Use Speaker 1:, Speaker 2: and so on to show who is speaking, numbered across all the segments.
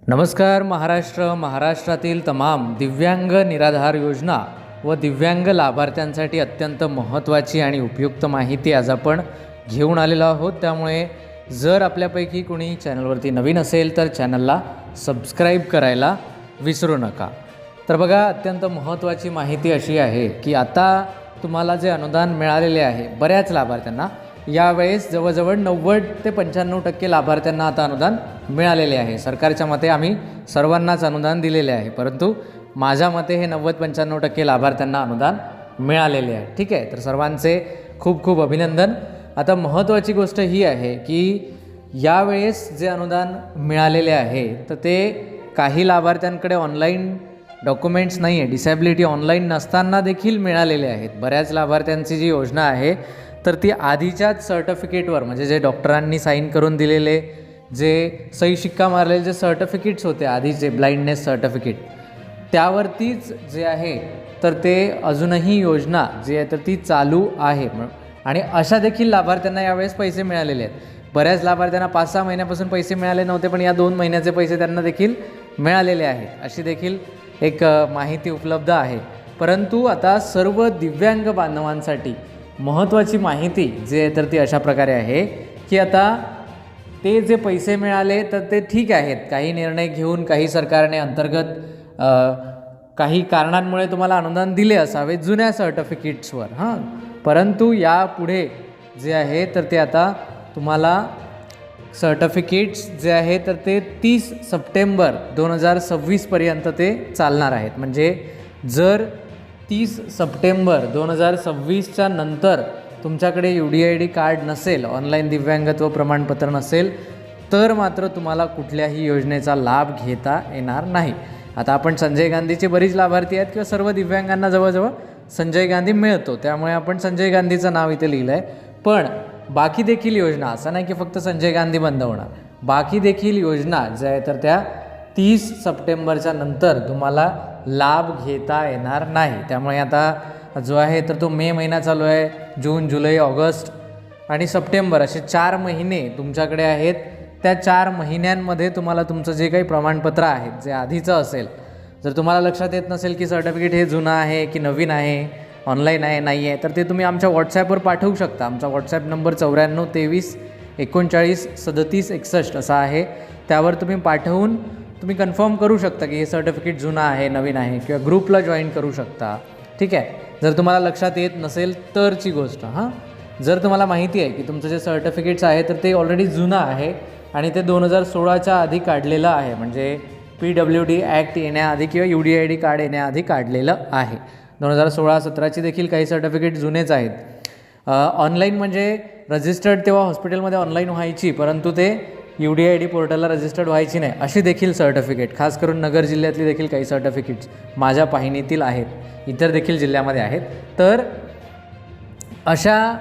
Speaker 1: नमस्कार महाराष्ट्रातील तमाम दिव्यांग निराधार योजना व दिव्यांग लाभार्थ्यांसाठी अत्यंत महत्त्वाची आणि उपयुक्त माहिती आज आपण घेऊन आलेलो आहोत. त्यामुळे जर आपल्यापैकी कोणी चॅनलवरती नवीन असेल तर चॅनलला सबस्क्राईब करायला विसरू नका. तर बघा, अत्यंत महत्त्वाची माहिती अशी आहे की आता तुम्हाला जे अनुदान मिळालेले आहे बऱ्याच लाभार्थ्यांना, यावेळेस जवळजवळ 90 ते 95% लाभार्थ्यांना आता अनुदान मिळालेले आहे. सरकारच्या मते आम्ही सर्वांनाच अनुदान दिलेले आहे, परंतु माझ्या मते हे 90-95% लाभार्थ्यांना अनुदान मिळालेले आहे. ठीक आहे, तर सर्वांचे खूप खूप अभिनंदन. आता महत्त्वाची गोष्ट ही आहे की यावेळेस जे अनुदान मिळालेले आहे तर ते काही लाभार्थ्यांकडे ऑनलाईन डॉक्युमेंट्स नाही आहे, डिसॅबिलिटी ऑनलाईन नसताना देखील मिळालेले आहेत. बऱ्याच लाभार्थ्यांची जी योजना आहे तर ती आधीच्याच सर्टिफिकेटवर, म्हणजे जे डॉक्टरांनी साईन करून दिलेले, जे सही शिक्का मारलेले जे सर्टिफिकेट्स होते आधीचे ब्लाइंडनेस सर्टिफिकेट, त्यावरतीच जे आहे तर ते अजूनही योजना जी आहे तर ती चालू आहे. आणि अशा देखील लाभार्थ्यांना यावेळेस पैसे मिळालेले आहेत. बऱ्याच लाभार्थ्यांना 5-6 महिन्यापासून पैसे मिळाले नव्हते, पण या 2 महिन्याचे पैसे त्यांना देखील मिळालेले आहेत, अशी देखील एक माहिती उपलब्ध आहे. परंतु आता सर्व दिव्यांग बांधवांसाठी महत्त्वाची माहिती जी आहे तर ती अशा प्रकारे आहे की आता ते जे पैसे मिळाले तर ते ठीक आहेत. काही निर्णय घेऊन काही सरकारने अंतर्गत काही कारणांमुळे तुम्हाला अनुदान दिले असावे जुन्या सर्टिफिकेट्सवर, परंतु यापुढे जे आहे तर ते आता तुम्हाला सर्टिफिकेट्स जे आहे तर ते 30 सप्टेंबर 2026पर्यंत ते चालणार आहेत. म्हणजे जर 30 सप्टेंबर 2026च्या नंतर तुमच्याकडे UDID कार्ड नसेल, ऑनलाईन दिव्यांगत्व प्रमाणपत्र नसेल, तर मात्र तुम्हाला कुठल्याही योजनेचा लाभ घेता येणार नाही. आता आपण संजय गांधीचे बरीच लाभार्थी आहेत किंवा सर्व दिव्यांगांना जवळजवळ संजय गांधी मिळतो, त्यामुळे आपण संजय गांधीचं नाव इथे लिहिलं आहे. पण बाकी देखील योजना, असं नाही की फक्त संजय गांधी बंद होणार, बाकी देखील योजना ज्या आहेत तर त्या 30 सप्टेंबरच्या नंतर तुम्हाला लाभ घेता येणार नाही. त्यामुळे आता जो आहे तर तो मे महिना चालू आहे, जून, जुलै, ऑगस्ट आणि सप्टेंबर असे 4 महिने तुमच्याकडे आहेत. त्या 4 महिन्यांमध्ये तुम्हाला तुमचं जे काही प्रमाणपत्र आहेत, जे आधीचं असेल, जर तुम्हाला लक्षात येत नसेल की सर्टिफिकेट हे जुनं आहे की नवीन आहे, ऑनलाईन आहे नाही आहे, तर ते तुम्ही आमच्या व्हॉट्सॲपवर पाठवू शकता. आमचा व्हॉट्सॲप नंबर 94 23 39 37 61 असा आहे. त्यावर तुम्ही पाठवून तुम्ही कन्फर्म करू शकता की हे सर्टिफिकेट जुनं आहे, नवीन आहे, किंवा ग्रुपला जॉईन करू शकता. ठीक आहे, जर तुम्हाला लक्षात येत नसेल तरची गोष्ट. जर तुम्हाला माहिती आहे की तुमचं जे सर्टिफिकेट्स आहे तर ते ऑलरेडी जुनं आहे आणि ते 2016च्या आधी काढलेलं आहे, म्हणजे PWD ॲक्ट येण्याआधी किंवा UDID कार्ड येण्याआधी काढलेलं आहे. 2016-17ची देखील काही सर्टिफिकेट जुनेच आहेत. ऑनलाईन म्हणजे रजिस्टर्ड तेव्हा हॉस्पिटलमध्ये ऑनलाईन व्हायची, परंतु ते UDID पोर्टलला रजिस्टर्ड व्हायची नाही, अशी देखील सर्टिफिकेट, खास करून नगर जिल्ह्यातली देखील काही सर्टिफिकेट्स माझ्या पाहणीतील आहेत, इतर देखील जिल्ह्यामध्ये आहेत. तर अशा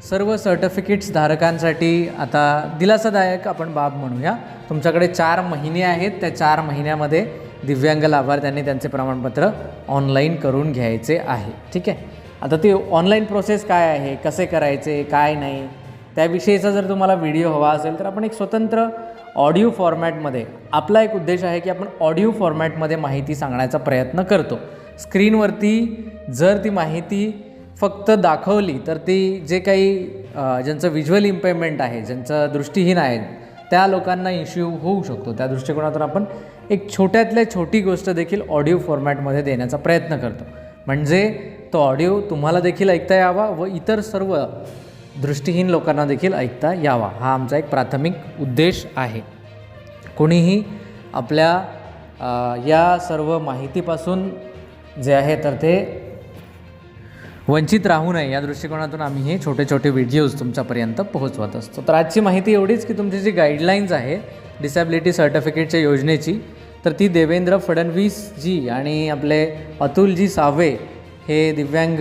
Speaker 1: सर्व सर्टिफिकेट्स धारकांसाठी आता दिलासादायक आपण बाब म्हणूया. तुमच्याकडे 4 महिने आहेत, त्या 4 महिन्यामध्ये दिव्यांग लाभार्थ्यांनी त्यांचे प्रमाणपत्र ऑनलाईन करून घ्यायचे आहे. ठीक आहे, आता ती ऑनलाईन प्रोसेस काय आहे, कसे करायचे, काय नाही, त्याविषयीचा जर तुम्हाला व्हिडिओ हवा असेल तर आपण एक स्वतंत्र ऑडिओ फॉर्मॅटमध्ये, आपला एक उद्देश आहे की आपण ऑडिओ फॉर्मॅटमध्ये माहिती सांगण्याचा प्रयत्न करतो. स्क्रीनवरती जर ती माहिती फक्त दाखवली तर ती जे काही ज्यांचं व्हिज्युअल इम्पेअरमेंट आहे, ज्यांचं दृष्टीहीन आहे, त्या लोकांना इश्यू होऊ शकतो. त्या दृष्टिकोनातून आपण एक छोट्यातल्या छोटी गोष्ट देखील ऑडिओ फॉर्मॅटमध्ये देण्याचा प्रयत्न करतो, म्हणजे तो ऑडिओ तुम्हाला देखील ऐकता यावा व इतर सर्व दृष्टीहीन लोकांना देखील ऐकता यावा, हा आमचा एक प्राथमिक उद्देश आहे. कोणीही आपल्या या सर्व माहितीपासून जे आहे तर ते वंचित राहू नये, या दृष्टिकोनातून आम्ही हे छोटे छोटे व्हिडिओज तुमच्यापर्यंत पोहोचवत असतो. तर आजची माहिती एवढीच की तुमची जी गाईडलाईन्स आहे डिसॅबिलिटी सर्टिफिकेटच्या योजनेची, तर ती देवेंद्र फडणवीसजी आणि आपले अतुलजी सावे हे दिव्यांग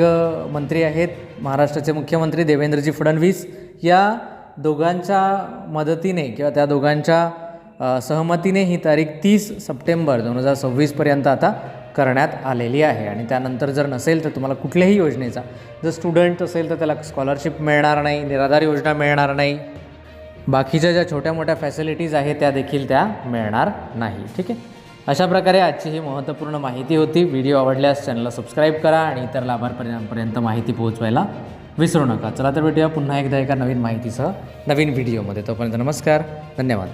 Speaker 1: मंत्री आहेत, महाराष्ट्राचे मुख्यमंत्री देवेंद्रजी फडणवीस, या दोघांच्या मदतीने किंवा त्या दोघांच्या सहमतीने ही तारीख 30 सप्टेंबर 2026पर्यंत आता करण्यात आलेली आहे. आणि त्यानंतर जर नसेल तर तुम्हाला कुठल्याही योजनेचा, जर स्टुडंट असेल तर त्याला स्कॉलरशिप मिळणार नाही, निराधार योजना मिळणार नाही, बाकीच्या ज्या छोट्या मोठ्या फॅसिलिटीज आहेत त्या देखील त्या मिळणार नाही. ठीक आहे. अशा प्रकारे आजची ही महत्त्वपूर्ण माहिती होती. व्हिडिओ आवडल्यास चॅनलला सबस्क्राईब करा आणि इतर लाभार्थ्यांपर्यंत माहिती पोहोचवायला विसरू नका. चला तर भेटूया पुन्हा एकदा एका नवीन माहितीसह नवीन व्हिडिओमध्ये. तोपर्यंत नमस्कार, धन्यवाद.